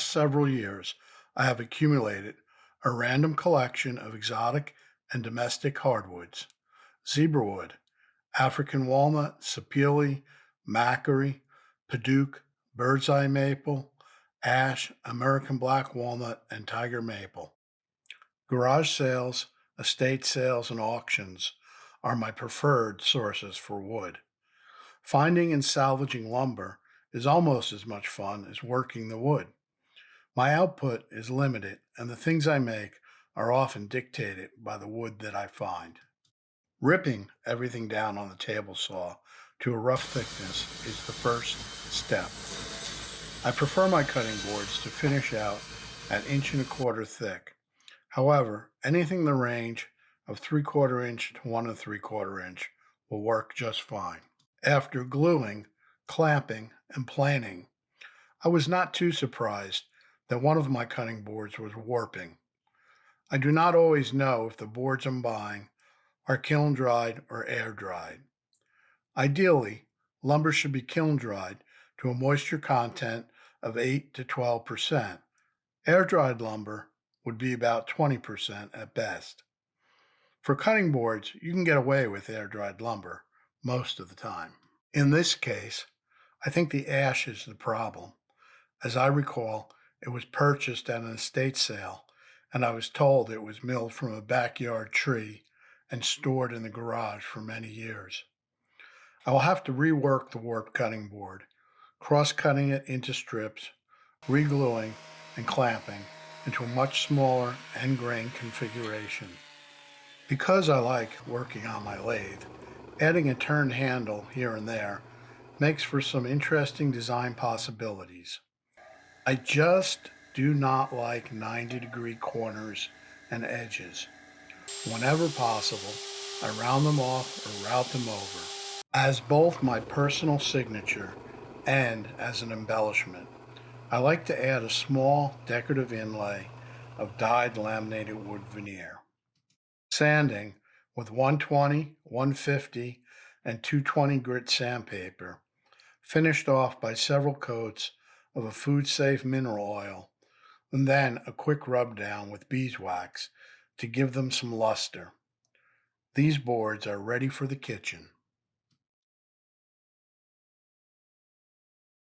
past several years, I have accumulated a random collection of exotic and domestic hardwoods: zebrawood, African walnut, sapele, macquarie, padauk, bird's eye maple, ash, American black walnut, and tiger maple. Garage sales, estate sales, and auctions are my preferred sources for wood. Finding and salvaging lumber is almost as much fun as working the wood. My output is limited, and the things I make are often dictated by the wood that I find. Ripping everything down on the table saw to a rough thickness is the first step. I prefer my cutting boards to finish out at inch and a quarter thick. However, anything in the range of 3/4 inch to 1 3/4 inch will work just fine. After gluing, clamping, and planing, I was not too surprised that one of my cutting boards was warping. I do not always know if the boards I'm buying are kiln dried or air dried. Ideally, lumber should be kiln dried to a moisture content of 8 to 12%. Air dried lumber would be about 20% at best. For cutting boards, you can get away with air dried lumber most of the time. In this case, I think the ash is the problem. As I recall, it was purchased at an estate sale, and I was told it was milled from a backyard tree and stored in the garage for many years. I will have to rework the warped cutting board, cross-cutting it into strips, regluing, and clamping into a much smaller end grain configuration. Because I like working on my lathe, adding a turned handle here and there makes for some interesting design possibilities. I just do not like 90-degree corners and edges. Whenever possible, I round them off or route them over. As both my personal signature and as an embellishment, I like to add a small decorative inlay of dyed laminated wood veneer. Sanding with 120, 150, and 220 grit sandpaper, finished off by several coats of a food-safe mineral oil, and then a quick rub down with beeswax to give them some luster. These boards are ready for the kitchen.